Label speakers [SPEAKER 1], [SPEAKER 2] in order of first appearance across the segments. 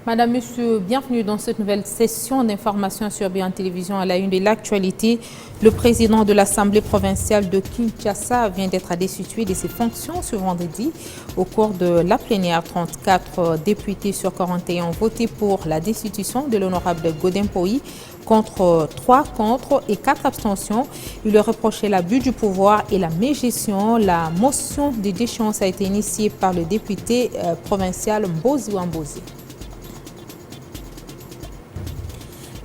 [SPEAKER 1] Madame, Monsieur, bienvenue dans cette nouvelle session d'information sur Bien Télévision à la une de l'actualité. Le président de l'Assemblée provinciale de Kinshasa vient d'être destitué de ses fonctions ce vendredi. Au cours de la plénière, 34 députés sur 41 ont voté pour la destitution de l'honorable Godin Poyi contre 3 contre et 4 abstentions. Il lui reprochait l'abus du pouvoir et la mégestion. La motion de déchéance a été initiée par le député provincial Mbozi Wambozi.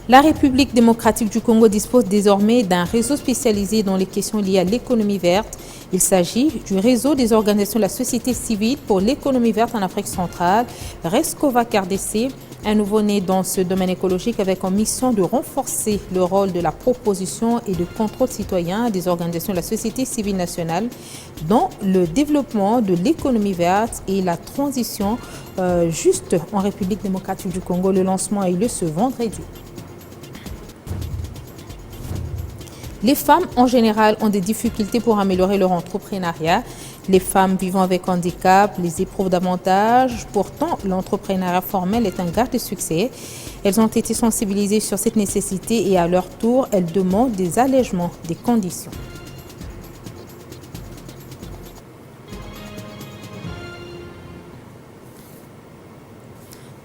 [SPEAKER 1] La République démocratique du Congo dispose désormais d'un réseau spécialisé dans les questions liées à l'économie verte. Il s'agit du réseau des organisations de la société civile pour l'économie verte en Afrique centrale, Rescova RDC, un nouveau-né dans ce domaine écologique avec en mission de renforcer le rôle de la proposition et de contrôle citoyen des organisations de la société civile nationale dans le développement de l'économie verte et la transition juste en République démocratique du Congo. Le lancement a eu lieu ce vendredi. Les femmes, en général, ont des difficultés pour améliorer leur entrepreneuriat. Les femmes vivant avec handicap les éprouvent davantage. Pourtant, l'entrepreneuriat formel est un gage de succès. Elles ont été sensibilisées sur cette nécessité et à leur tour, elles demandent des allègements des conditions.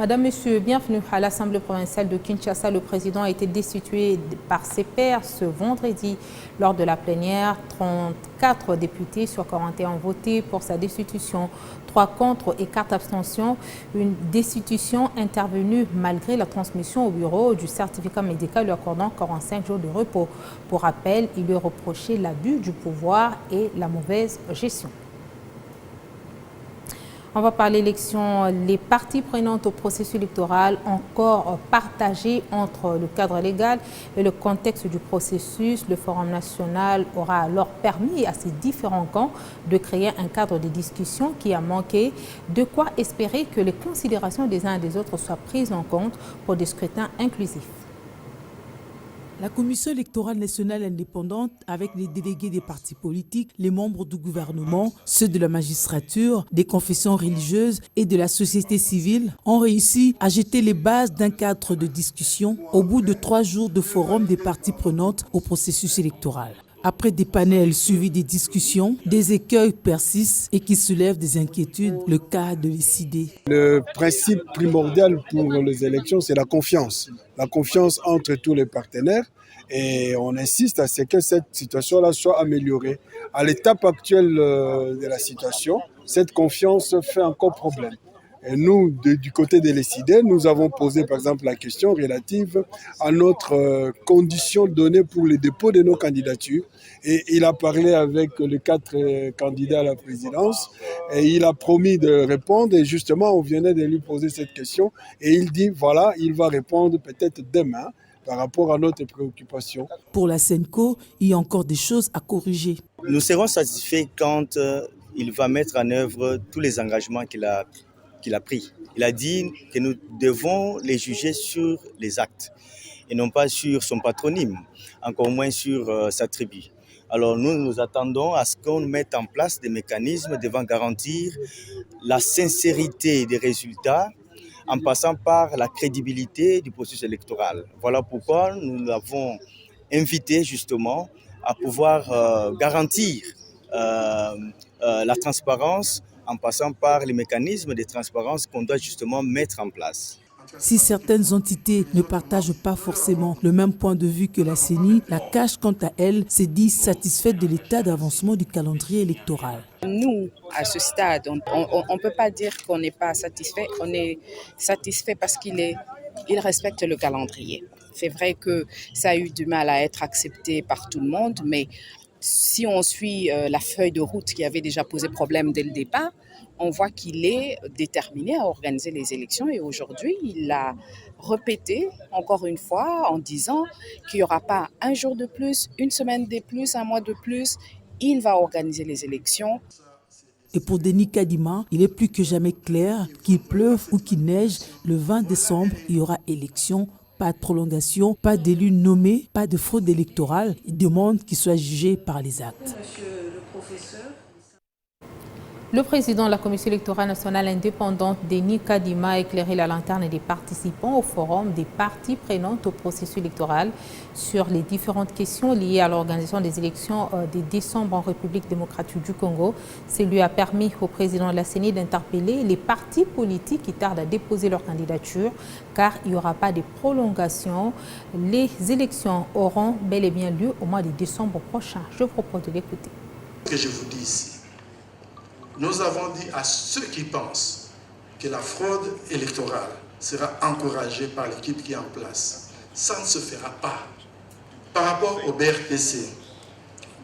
[SPEAKER 1] Madame, Monsieur, bienvenue à l'Assemblée provinciale de Kinshasa. Le président a été destitué par ses pairs ce vendredi lors de la plénière. 34 députés sur 41 ont voté pour sa destitution, 3 contre et 4 abstentions. Une destitution intervenue malgré la transmission au bureau du certificat médical lui accordant 45 jours de repos. Pour rappel, il lui reprochait l'abus du pouvoir et la mauvaise gestion. On va parler élection. Les parties prenantes au processus électoral encore partagées entre le cadre légal et le contexte du processus. Le Forum national aura alors permis à ces différents camps de créer un cadre de discussion qui a manqué. De quoi espérer que les considérations des uns et des autres soient prises en compte pour des scrutins inclusifs.
[SPEAKER 2] La Commission électorale nationale indépendante, avec les délégués des partis politiques, les membres du gouvernement, ceux de la magistrature, des confessions religieuses et de la société civile, ont réussi à jeter les bases d'un cadre de discussion au bout de 3 jours de forum des parties prenantes au processus électoral. Après des panels suivis des discussions, des écueils persistent et qui soulèvent des inquiétudes. Le cas de décider.
[SPEAKER 3] Le principe primordial pour les élections, c'est la confiance. La confiance entre tous les partenaires et on insiste à ce que cette situation-là soit améliorée. À l'étape actuelle de la situation, cette confiance fait encore problème. Et nous, du côté des décideurs, nous avons posé par exemple la question relative à notre condition donnée pour le dépôt de nos candidatures. Et il a parlé avec les 4 candidats à la présidence et il a promis de répondre. Et justement, on venait de lui poser cette question et il dit voilà, il va répondre peut-être demain par rapport à notre préoccupation.
[SPEAKER 2] Pour la SENCO, il y a encore des choses à corriger.
[SPEAKER 4] Nous serons satisfaits quand il va mettre en œuvre tous les engagements qu'il a pris. Il a dit que nous devons les juger sur les actes et non pas sur son patronyme, encore moins sur sa tribu. Alors nous attendons à ce qu'on mette en place des mécanismes devant garantir la sincérité des résultats en passant par la crédibilité du processus électoral. Voilà pourquoi nous l'avons invité justement à pouvoir garantir la transparence en passant par les mécanismes de transparence qu'on doit justement mettre en place.
[SPEAKER 2] Si certaines entités ne partagent pas forcément le même point de vue que la CENI, la CAJ, quant à elle, s'est dit satisfaite de l'état d'avancement du calendrier électoral.
[SPEAKER 5] Nous, à ce stade, on ne peut pas dire qu'on n'est pas satisfait. On est satisfait parce qu'il respecte le calendrier. C'est vrai que ça a eu du mal à être accepté par tout le monde, mais si on suit la feuille de route qui avait déjà posé problème dès le départ, on voit qu'il est déterminé à organiser les élections et aujourd'hui, il l'a répété encore une fois en disant qu'il n'y aura pas un jour de plus, une semaine de plus, un mois de plus. Il va organiser les élections.
[SPEAKER 2] Et pour Denis Kadima, il est plus que jamais clair qu'il pleuve ou qu'il neige, le 20 décembre, il y aura élection. Pas de prolongation, pas d'élus nommés, pas de fraude électorale. Il demande qu'il soit jugé par les actes.
[SPEAKER 1] Monsieur le professeur. Le président de la Commission électorale nationale indépendante, Denis Kadima, a éclairé la lanterne des participants au forum des parties prenantes au processus électoral sur les différentes questions liées à l'organisation des élections de décembre en République démocratique du Congo. Ce lui a permis au président de la CENI d'interpeller les partis politiques qui tardent à déposer leur candidature car il n'y aura pas de prolongation. Les élections auront bel et bien lieu au mois de décembre prochain. Je vous propose de l'écouter.
[SPEAKER 6] Ce que je vous dis ici, nous avons dit à ceux qui pensent que la fraude électorale sera encouragée par l'équipe qui est en place. Ça ne se fera pas. Par rapport au BRTC,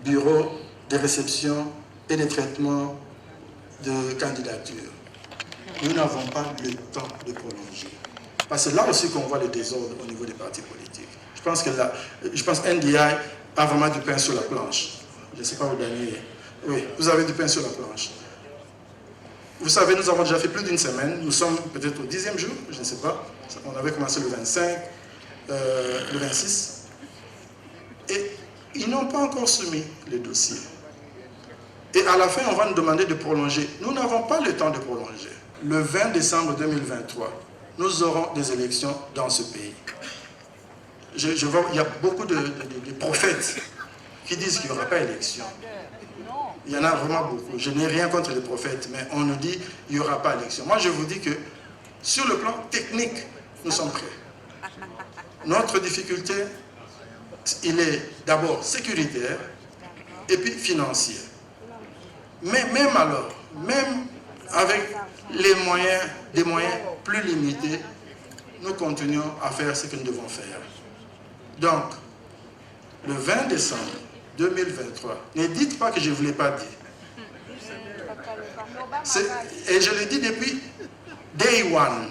[SPEAKER 6] Bureau de réception et de traitement de candidature, nous n'avons pas le temps de prolonger. Parce que là aussi qu'on voit le désordre au niveau des partis politiques. Je pense que NDI a vraiment du pain sur la planche. Je ne sais pas où Daniel est. Oui, vous avez du pain sur la planche. Vous savez, nous avons déjà fait plus d'une semaine. Nous sommes peut-être au 10e jour, je ne sais pas. On avait commencé le 25, le 26. Et ils n'ont pas encore soumis le dossier. Et à la fin, on va nous demander de prolonger. Nous n'avons pas le temps de prolonger. Le 20 décembre 2023, nous aurons des élections dans ce pays. Je vois, il y a beaucoup de prophètes qui disent qu'il n'y aura pas d'élection. Il y en a vraiment beaucoup. Je n'ai rien contre les prophètes, mais on nous dit qu'il n'y aura pas d'élection. Moi, je vous dis que sur le plan technique, nous sommes prêts. Notre difficulté, il est d'abord sécuritaire et puis financier. Mais même alors, même avec des moyens plus limités, nous continuons à faire ce que nous devons faire. Donc, le 20 décembre 2023, ne dites pas que je ne vous l'ai pas dit. Et je le dis depuis day one.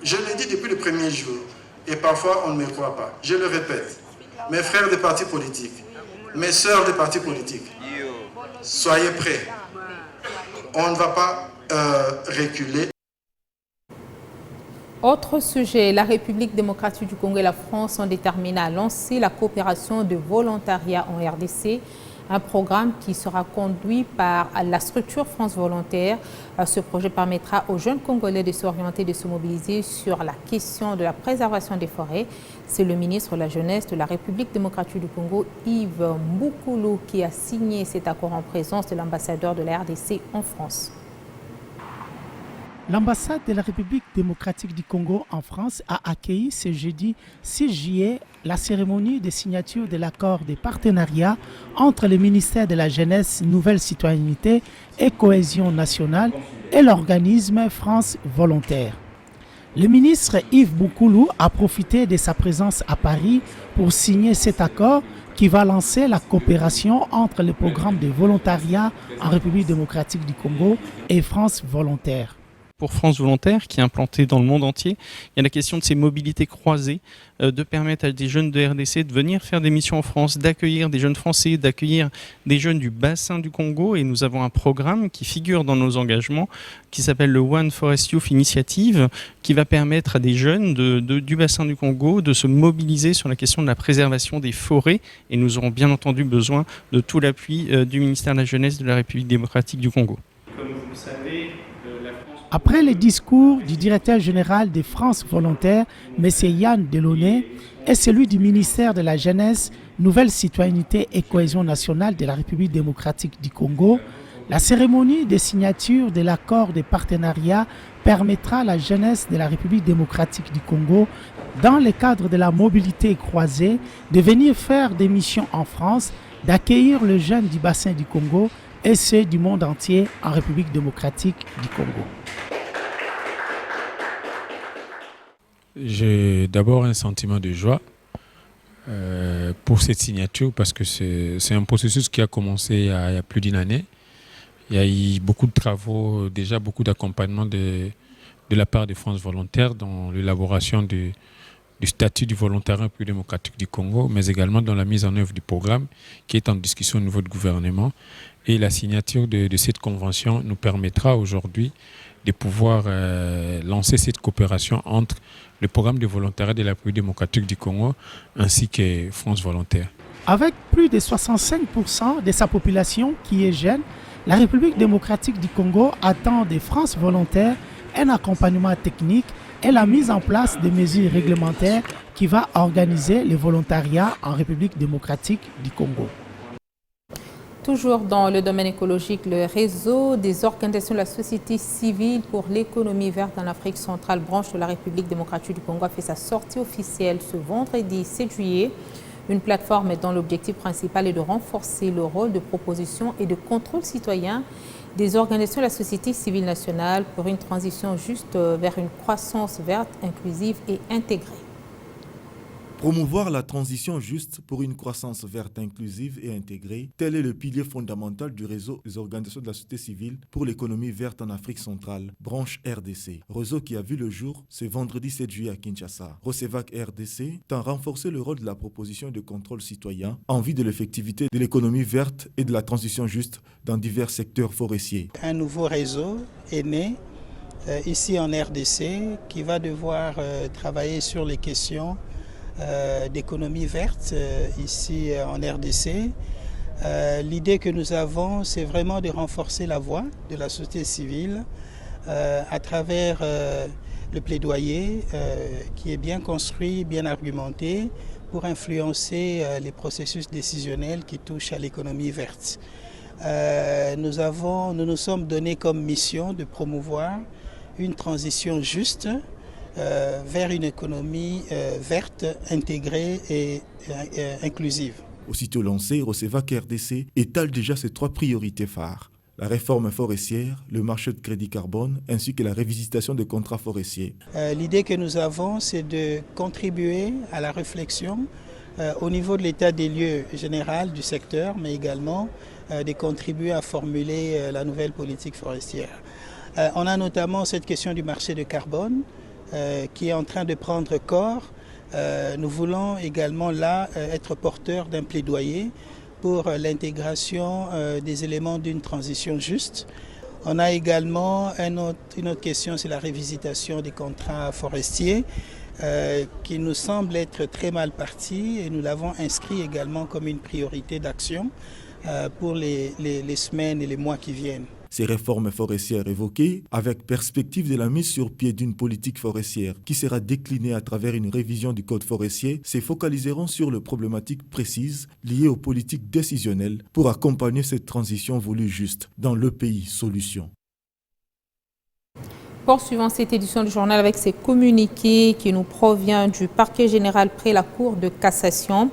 [SPEAKER 6] Je le dis depuis le premier jour. Et parfois, on ne me croit pas. Je le répète. Mes frères des partis politiques, mes sœurs des partis politiques, soyez prêts. On ne va pas reculer.
[SPEAKER 1] Autre sujet, la République démocratique du Congo et la France sont déterminés à lancer la coopération de volontariat en RDC, un programme qui sera conduit par la structure France Volontaire. Ce projet permettra aux jeunes Congolais de s'orienter, de se mobiliser sur la question de la préservation des forêts. C'est le ministre de la Jeunesse de la République démocratique du Congo, Yves Mbukoulou, qui a signé cet accord en présence de l'ambassadeur de la RDC en France.
[SPEAKER 7] L'ambassade de la République démocratique du Congo en France a accueilli ce jeudi 6 juillet la cérémonie de signature de l'accord de partenariat entre le ministère de la Jeunesse, Nouvelle Citoyenneté et Cohésion nationale et l'organisme France Volontaire. Le ministre Yves Mbukoulou a profité de sa présence à Paris pour signer cet accord qui va lancer la coopération entre le programme de volontariat en République démocratique du Congo et France Volontaire.
[SPEAKER 8] Pour France Volontaire, qui est implanté dans le monde entier, il y a la question de ces mobilités croisées, de permettre à des jeunes de RDC de venir faire des missions en France, d'accueillir des jeunes Français, d'accueillir des jeunes du bassin du Congo. Et nous avons un programme qui figure dans nos engagements, qui s'appelle le One Forest Youth Initiative, qui va permettre à des jeunes du bassin du Congo de se mobiliser sur la question de la préservation des forêts. Et nous aurons bien entendu besoin de tout l'appui du ministère de la Jeunesse de la République démocratique du Congo. Comme vous le savez,
[SPEAKER 7] après le discours du directeur général de France Volontaire, M. Yann Delaunay, et celui du ministère de la Jeunesse, Nouvelle Citoyenneté et Cohésion nationale de la République démocratique du Congo, la cérémonie de signature de l'accord de partenariat permettra à la jeunesse de la République démocratique du Congo, dans le cadre de la mobilité croisée, de venir faire des missions en France, d'accueillir les jeunes du bassin du Congo et ceux du monde entier en République démocratique du Congo.
[SPEAKER 9] J'ai d'abord un sentiment de joie pour cette signature parce que c'est un processus qui a commencé il y a plus d'une année. Il y a eu beaucoup de travaux, déjà beaucoup d'accompagnement de la part de France Volontaire dans l'élaboration du statut du volontariat plus démocratique du Congo, mais également dans la mise en œuvre du programme qui est en discussion au niveau du gouvernement. Et la signature de cette convention nous permettra aujourd'hui de pouvoir lancer cette coopération entre le programme de volontariat de la République démocratique du Congo ainsi que France Volontaire.
[SPEAKER 7] Avec plus de 65% de sa population qui est jeune, La République démocratique du Congo attend des France volontaires un accompagnement technique et la mise en place de mesures réglementaires qui va organiser le volontariat en République démocratique du Congo.
[SPEAKER 1] Toujours dans le domaine écologique, le réseau des organisations de la société civile pour l'économie verte en Afrique centrale, branche de la République démocratique du Congo, a fait sa sortie officielle ce vendredi 7 juillet. Une plateforme dont l'objectif principal est de renforcer le rôle de proposition et de contrôle citoyen des organisations de la société civile nationale pour une transition juste vers une croissance verte, inclusive et intégrée.
[SPEAKER 10] Promouvoir la transition juste pour une croissance verte, inclusive et intégrée, tel est le pilier fondamental du réseau des organisations de la société civile pour l'économie verte en Afrique centrale, branche RDC. Réseau qui a vu le jour ce vendredi 7 juillet à Kinshasa. Rosevac RDC tend à renforcer le rôle de la proposition et de contrôle citoyen en vue de l'effectivité de l'économie verte et de la transition juste dans divers secteurs forestiers.
[SPEAKER 11] Un nouveau réseau est né ici en RDC qui va devoir travailler sur les questions d'économie verte ici en RDC. L'idée que nous avons, c'est vraiment de renforcer la voix de la société civile à travers le plaidoyer qui est bien construit, bien argumenté pour influencer les processus décisionnels qui touchent à l'économie verte. Nous nous sommes donnés comme mission de promouvoir une transition juste vers une économie verte, intégrée et inclusive.
[SPEAKER 10] Aussitôt lancé, Rosevac RDC étale déjà ses 3 priorités phares. La réforme forestière, le marché de crédit carbone, ainsi que la révisitation des contrats forestiers.
[SPEAKER 11] L'idée que nous avons, c'est de contribuer à la réflexion au niveau de l'état des lieux général du secteur, mais également de contribuer à formuler la nouvelle politique forestière. On a notamment cette question du marché de carbone, qui est en train de prendre corps. Nous voulons également là être porteurs d'un plaidoyer pour l'intégration des éléments d'une transition juste. On a également une autre question, c'est la révisitation des contrats forestiers qui nous semble être très mal parti et nous l'avons inscrit également comme une priorité d'action pour les semaines et les mois qui viennent.
[SPEAKER 10] Ces réformes forestières évoquées, avec perspective de la mise sur pied d'une politique forestière qui sera déclinée à travers une révision du code forestier, se focaliseront sur les problématiques précises liées aux politiques décisionnelles pour accompagner cette transition voulue juste dans le pays solution.
[SPEAKER 1] Poursuivons cette édition du journal avec ces communiqués qui nous provient du parquet général près la Cour de cassation.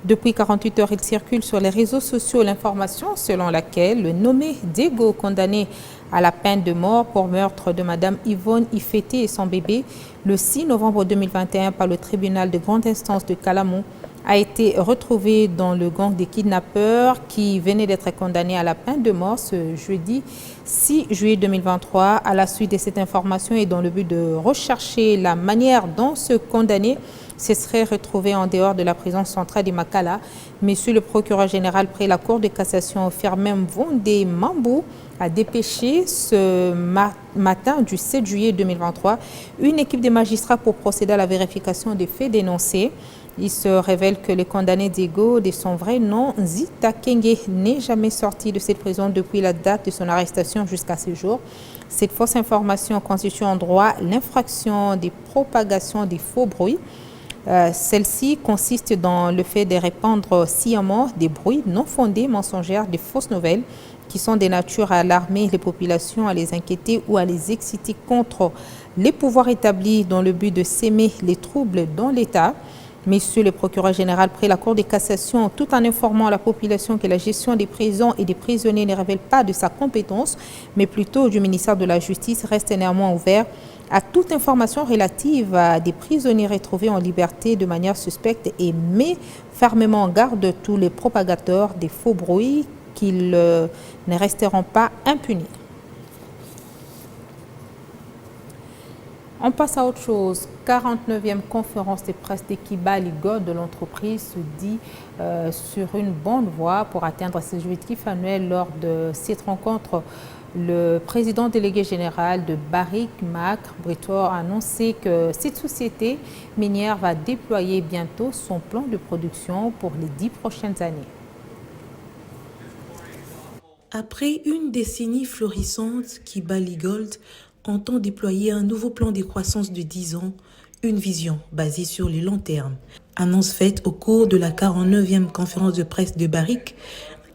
[SPEAKER 1] Depuis 48 heures, il circule sur les réseaux sociaux l'information selon laquelle le nommé Dego, condamné à la peine de mort pour meurtre de Mme Yvonne Ifete et son bébé le 6 novembre 2021 par le tribunal de grande instance de Calamou, a été retrouvé dans le gang des kidnappeurs qui venait d'être condamné à la peine de mort ce jeudi 6 juillet 2023. À la suite de cette information et dans le but de rechercher la manière dont ce condamné se serait retrouvé en dehors de la prison centrale de Makala, Monsieur le procureur général près la Cour de cassation Fermin Vondé Mambou a dépêché ce matin du 7 juillet 2023 une équipe de magistrats pour procéder à la vérification des faits dénoncés. Il se révèle que le condamné Dego, de son vrai nom, Zita Kenge, n'est jamais sorti de cette prison depuis la date de son arrestation jusqu'à ce jour. Cette fausse information constitue en droit l'infraction des propagations des faux bruits. Celle-ci consiste dans le fait de répandre sciemment des bruits non fondés, mensongères, des fausses nouvelles qui sont de nature à alarmer les populations, à les inquiéter ou à les exciter contre les pouvoirs établis dans le but de s'aimer les troubles dans l'État. Monsieur le procureur général près la Cour de cassation, tout en informant la population que la gestion des prisons et des prisonniers ne révèle pas de sa compétence, mais plutôt du ministère de la Justice, reste néanmoins ouvert à toute information relative à des prisonniers retrouvés en liberté de manière suspecte et met fermement en garde tous les propagateurs des faux bruits qu'ils ne resteront pas impunis. On passe à autre chose. 49e conférence de presse d'Ekiba Ligo de l'entreprise se dit sur une bonne voie pour atteindre ses objectifs annuels. Lors de cette rencontre, le président délégué général de Barrick Mac Britor a annoncé que cette société minière va déployer bientôt son plan de production pour les 10 prochaines années.
[SPEAKER 12] Après une décennie florissante, Kibali Gold entend déployer un nouveau plan de croissance de 10 ans, une vision basée sur le long terme. Annonce faite au cours de la 49e conférence de presse de Barrick,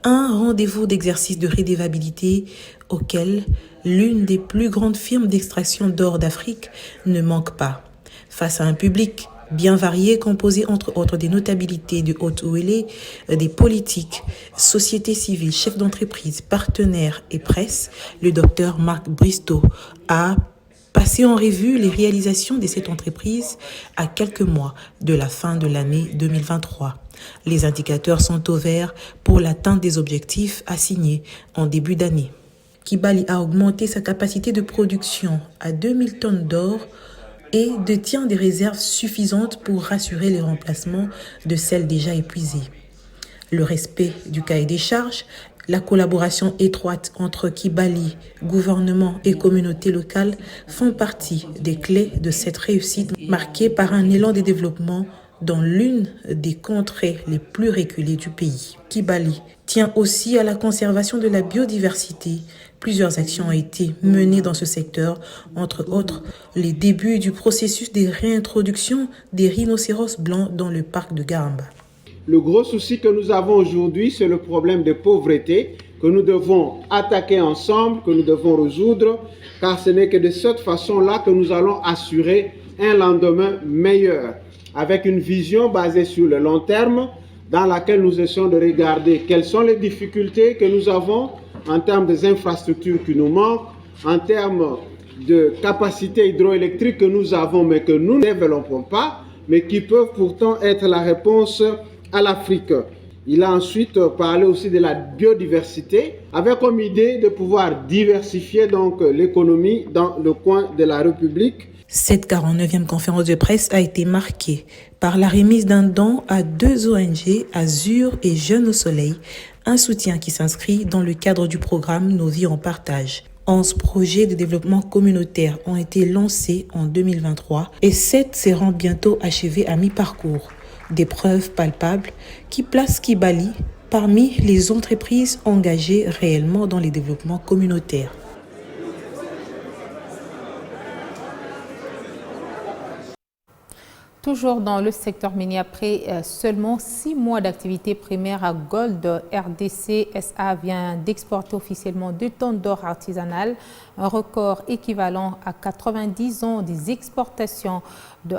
[SPEAKER 12] un rendez-vous d'exercice de redevabilité auquel l'une des plus grandes firmes d'extraction d'or d'Afrique ne manque pas. Face à un public bien varié, composé entre autres des notabilités de Haute-Ouélé, des politiques, sociétés civiles, chefs d'entreprise, partenaires et presse, le docteur Marc Bristow a passé en revue les réalisations de cette entreprise à quelques mois de la fin de l'année 2023. Les indicateurs sont au vert pour l'atteinte des objectifs assignés en début d'année. Kibali a augmenté sa capacité de production à 2000 tonnes d'or et détient des réserves suffisantes pour rassurer les remplacements de celles déjà épuisées. Le respect du cahier des charges, la collaboration étroite entre Kibali, gouvernement et communauté locale font partie des clés de cette réussite marquée par un élan de développement dans l'une des contrées les plus reculées du pays. Kibali tient aussi à la conservation de la biodiversité. Plusieurs actions ont été menées dans ce secteur, entre autres les débuts du processus de réintroduction des rhinocéros blancs dans le parc de Garamba.
[SPEAKER 13] Le gros souci que nous avons aujourd'hui, c'est le problème de pauvreté que nous devons attaquer ensemble, que nous devons résoudre, car ce n'est que de cette façon-là que nous allons assurer un lendemain meilleur, avec une vision basée sur le long terme, dans laquelle nous essayons de regarder quelles sont les difficultés que nous avons en termes des infrastructures qui nous manquent, en termes de capacité hydroélectrique que nous avons mais que nous ne développons pas, mais qui peuvent pourtant être la réponse à l'Afrique. Il a ensuite parlé aussi de la biodiversité, avec comme idée de pouvoir diversifier donc l'économie dans le coin de la République.
[SPEAKER 12] Cette 49e conférence de presse a été marquée par la remise d'un don à 2 ONG, Azur et Jeunes au Soleil, un soutien qui s'inscrit dans le cadre du programme Nos vies en partage. 11 projets de développement communautaire ont été lancés en 2023 et 7 seront bientôt achevés à mi-parcours. Des preuves palpables qui placent Kibali parmi les entreprises engagées réellement dans les développements communautaires.
[SPEAKER 1] Toujours dans le secteur minier, après seulement 6 mois d'activité primaire à Gold, RDC SA vient d'exporter officiellement 2 tonnes d'or artisanal, un record équivalent à 90 ans des exportations,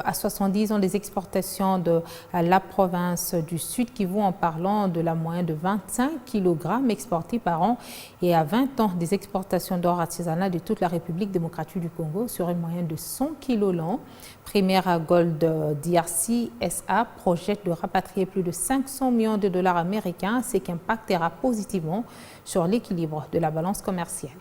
[SPEAKER 1] à 70 ans des exportations de la province du Sud Kivu, en parlant de la moyenne de 25 kg exportés par an, et à 20 ans des exportations d'or artisanal de toute la République démocratique du Congo sur une moyenne de 100 kg l'an. Primaire à Gold DRC SA projette de rapatrier plus de 500 millions de dollars américains, ce qui impactera positivement sur l'équilibre de la balance commerciale.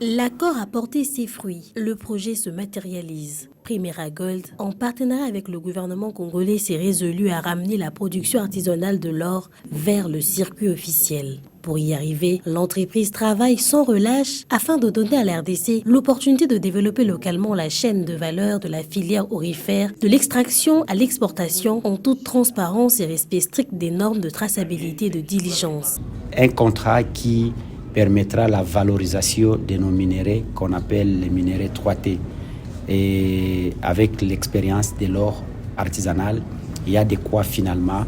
[SPEAKER 14] L'accord a porté ses fruits. Le projet se matérialise. Primera Gold, en partenariat avec le gouvernement congolais, s'est résolu à ramener la production artisanale de l'or vers le circuit officiel. Pour y arriver, l'entreprise travaille sans relâche afin de donner à la RDC l'opportunité de développer localement la chaîne de valeur de la filière aurifère, de l'extraction à l'exportation, en toute transparence et respect strict des normes de traçabilité et de diligence.
[SPEAKER 15] Un contrat qui permettra la valorisation de nos minéraux qu'on appelle les minéraux 3T. Et avec l'expérience de l'or artisanal, il y a de quoi finalement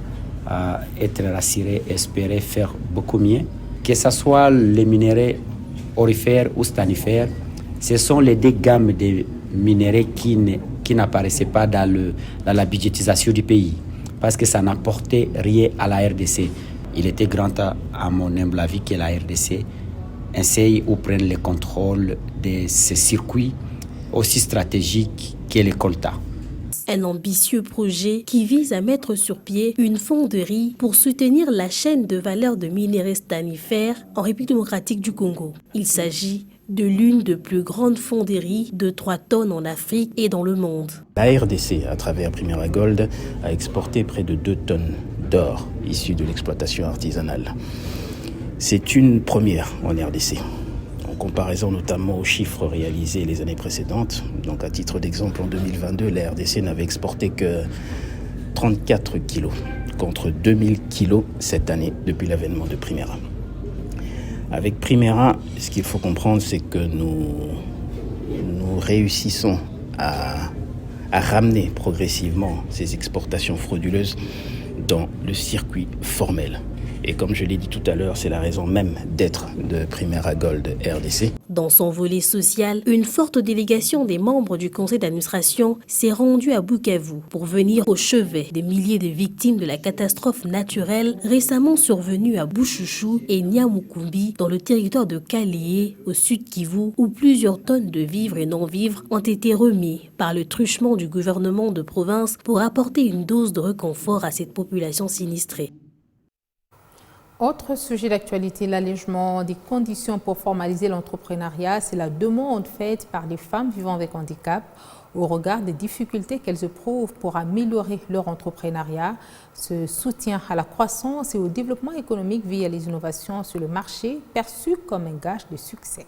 [SPEAKER 15] être rassuré, espérer faire beaucoup mieux. Que ce soit les minéraux aurifères ou stanifères, ce sont les 2 gammes de minéraux qui n'apparaissaient pas dans la budgétisation du pays, parce que ça n'apportait rien à la RDC. Il était grand temps, à mon humble avis, que la RDC essaye ou prenne le contrôle de ces circuits aussi stratégiques que les coltas.
[SPEAKER 14] Un ambitieux projet qui vise à mettre sur pied une fonderie pour soutenir la chaîne de valeur de minéraux stanifères en République démocratique du Congo. Il s'agit de l'une des plus grandes fonderies de 3 tonnes en Afrique et dans le monde.
[SPEAKER 16] La RDC, à travers Primera Gold, a exporté près de 2 tonnes d'or issues de l'exploitation artisanale. C'est une première en RDC. En comparaison notamment aux chiffres réalisés les années précédentes. Donc à titre d'exemple, en 2022, la RDC n'avait exporté que 34 kilos, contre 2000 kilos cette année depuis l'avènement de Primera. Avec Primera, ce qu'il faut comprendre, c'est que nous réussissons à ramener progressivement ces exportations frauduleuses dans le circuit formel. Et comme je l'ai dit tout à l'heure, c'est la raison même d'être de Primera Gold RDC.
[SPEAKER 14] Dans son volet social, une forte délégation des membres du conseil d'administration s'est rendue à Bukavu pour venir au chevet des milliers de victimes de la catastrophe naturelle récemment survenue à Bushushu et Nyamukumbi dans le territoire de Kalié, au sud Kivu, où plusieurs tonnes de vivres et non-vivres ont été remis par le truchement du gouvernement de province pour apporter une dose de réconfort à cette population sinistrée.
[SPEAKER 1] Autre sujet d'actualité, l'allègement des conditions pour formaliser l'entrepreneuriat. C'est la demande faite par les femmes vivant avec handicap au regard des difficultés qu'elles éprouvent pour améliorer leur entrepreneuriat. Ce soutien à la croissance et au développement économique via les innovations sur le marché perçu comme un gage de succès.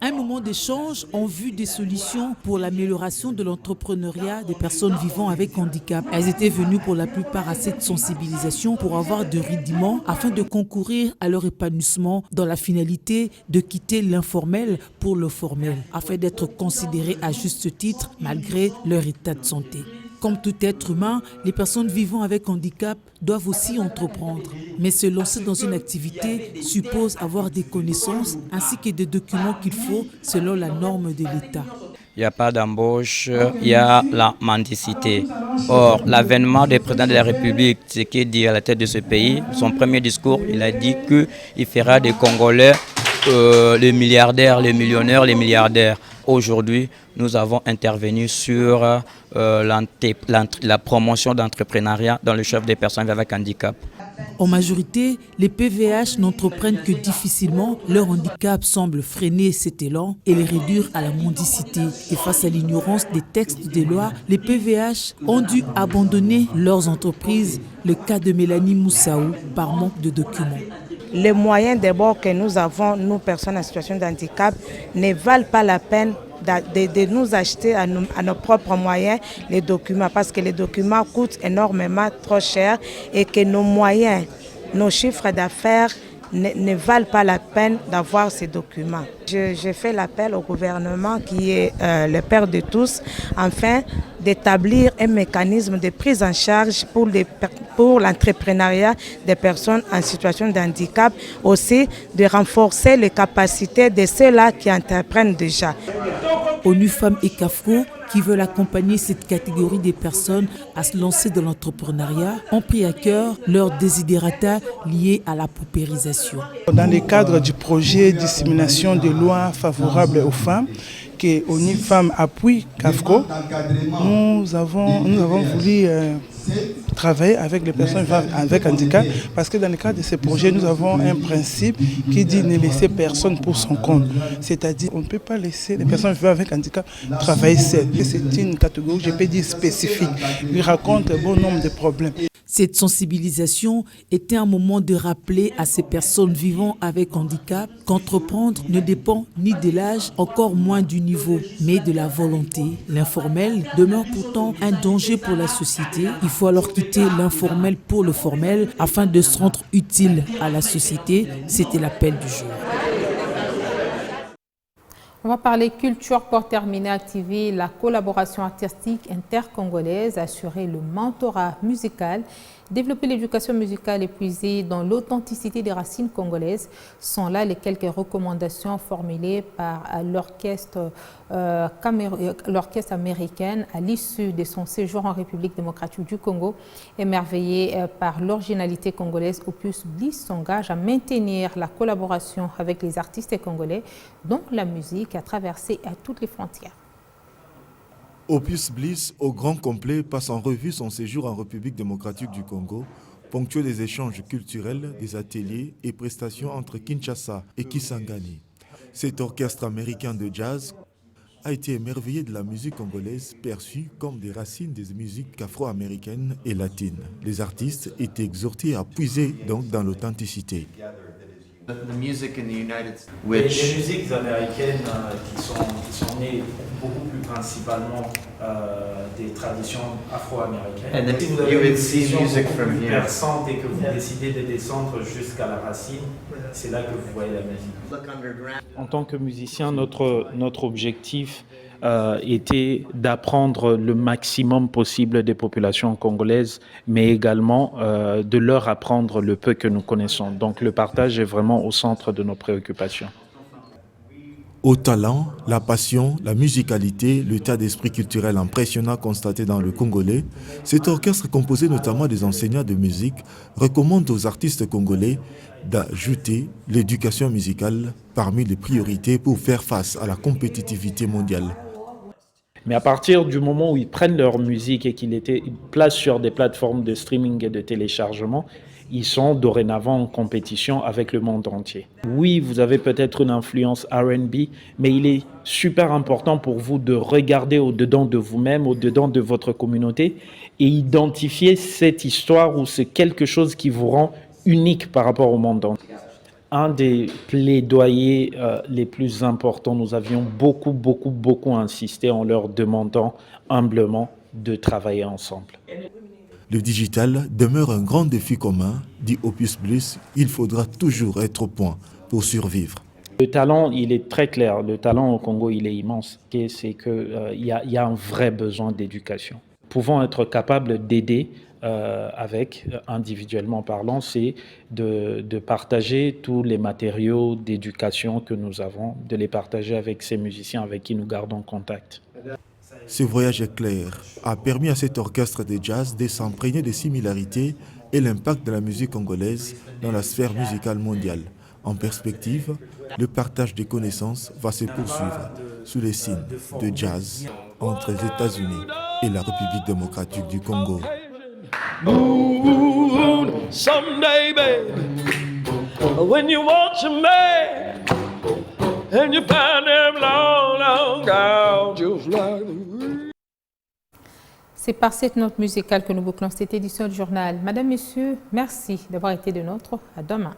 [SPEAKER 2] Un moment d'échange en vue des solutions pour l'amélioration de l'entrepreneuriat des personnes vivant avec handicap. Elles étaient venues pour la plupart à cette sensibilisation pour avoir de rudiments afin de concourir à leur épanouissement dans la finalité de quitter l'informel pour le formel, afin d'être considérées à juste titre malgré leur état de santé. Comme tout être humain, les personnes vivant avec handicap doivent aussi entreprendre. Mais se lancer dans une activité suppose avoir des connaissances ainsi que des documents qu'il faut selon la norme de l'État.
[SPEAKER 17] Il n'y a pas d'embauche, il y a la mendicité. Or, l'avènement du président de la République, ce qu'il dit à la tête de ce pays, son premier discours, il a dit qu'il fera des Congolais les milliardaires, les millionnaires, les milliardaires. Aujourd'hui, nous avons intervenu sur la promotion d'entrepreneuriat dans le chef des personnes avec handicap.
[SPEAKER 2] En majorité, les PVH n'entreprennent que difficilement. Leur handicap semble freiner cet élan et les réduire à la mendicité. Et face à l'ignorance des textes des lois, les PVH ont dû abandonner leurs entreprises. Le cas de Mélanie Moussaou, par manque de documents.
[SPEAKER 18] Les moyens d'abord que nous avons, nous personnes en situation de handicap, ne valent pas la peine de nous acheter à nos propres moyens les documents, parce que les documents coûtent énormément trop cher et que nos moyens, nos chiffres d'affaires ne valent pas la peine d'avoir ces documents. Je fais l'appel au gouvernement qui est le père de tous, afin d'établir un mécanisme de prise en charge pour l'entrepreneuriat des personnes en situation de handicap, aussi de renforcer les capacités de ceux-là qui entreprennent déjà.
[SPEAKER 2] ONU Femmes et CAFCO, qui veulent accompagner cette catégorie des personnes à se lancer dans l'entrepreneuriat, ont pris à cœur leurs desiderata liés à la paupérisation.
[SPEAKER 19] Dans le cadre du projet dissémination de lois favorables aux femmes, que ONU Femmes appuie CAFCO, nous avons voulu travailler avec les personnes avec handicap, parce que dans le cadre de ce projet, nous avons un principe qui dit ne laisser personne pour son compte. C'est-à-dire qu'on ne peut pas laisser les personnes vivant avec handicap travailler seules. C'est une catégorie, je peux dire, spécifique. Il raconte un bon nombre de problèmes.
[SPEAKER 2] Cette sensibilisation était un moment de rappeler à ces personnes vivant avec handicap qu'entreprendre ne dépend ni de l'âge, encore moins du niveau, mais de la volonté. L'informel demeure pourtant un danger pour la société. Il faut alors quitter l'informel pour le formel afin de se rendre utile à la société. C'était l'appel du jour.
[SPEAKER 1] On va parler culture pour terminer, activer la collaboration artistique intercongolaise, assurer le mentorat musical, développer l'éducation musicale et puiser dans l'authenticité des racines congolaises. Sont là les quelques recommandations formulées par l'orchestre américain à l'issue de son séjour en République démocratique du Congo. Émerveillé par l'originalité congolaise, Opus Bliss s'engage à maintenir la collaboration avec les artistes congolais dont la musique a traversé à toutes les frontières.
[SPEAKER 10] Opus Bliss, au grand complet, passe en revue son séjour en République démocratique du Congo, ponctué des échanges culturels, des ateliers et prestations entre Kinshasa et Kisangani. Cet orchestre américain de jazz a été émerveillé de la musique congolaise perçue comme des racines des musiques afro-américaines et latines. Les artistes étaient exhortés à puiser donc dans l'authenticité.
[SPEAKER 20] Les musiques américaines qui sont nées beaucoup plus principalement des traditions afro-américaines.
[SPEAKER 21] And
[SPEAKER 20] Si vous avez une vision beaucoup plus perçante et que vous décidez de descendre jusqu'à la racine, c'est là que vous voyez la musique. En tant que musicien, notre objectif était d'apprendre le maximum possible des populations congolaises, mais également de leur apprendre le peu que nous connaissons. Donc le partage est vraiment au centre de nos préoccupations.
[SPEAKER 10] Au talent, la passion, la musicalité, l'état d'esprit culturel impressionnant constaté dans le Congolais, cet orchestre composé notamment des enseignants de musique recommande aux artistes congolais d'ajouter l'éducation musicale parmi les priorités pour faire face à la compétitivité mondiale.
[SPEAKER 20] Mais à partir du moment où ils prennent leur musique et qu'ils placent sur des plateformes de streaming et de téléchargement, ils sont dorénavant en compétition avec le monde entier. Oui, vous avez peut-être une influence R&B, mais il est super important pour vous de regarder au-dedans de vous-même, au-dedans de votre communauté et identifier cette histoire ou c'est quelque chose qui vous rend unique par rapport au monde entier. Un des plaidoyers les plus importants, nous avions beaucoup insisté en leur demandant humblement de travailler ensemble.
[SPEAKER 10] Le digital demeure un grand défi commun, dit Opus Plus, il faudra toujours être au point pour survivre.
[SPEAKER 20] Le talent, il est très clair, le talent au Congo, il est immense. C'est qu'il y a un vrai besoin d'éducation. Pouvons être capables d'aider individuellement parlant, c'est de partager tous les matériaux d'éducation que nous avons, de les partager avec ces musiciens avec qui nous gardons contact.
[SPEAKER 10] Ce voyage éclair a permis à cet orchestre de jazz de s'imprégner des similarités et l'impact de la musique congolaise dans la sphère musicale mondiale. En perspective, le partage des connaissances va se poursuivre sous les signes de jazz entre les États-Unis et la République démocratique du Congo.
[SPEAKER 22] Someday, baby, when you want your man and you find him long down, just like
[SPEAKER 1] C'est par cette note musicale que nous bouclons cette édition du journal. Madame, Messieurs, merci d'avoir été de nôtres. À demain.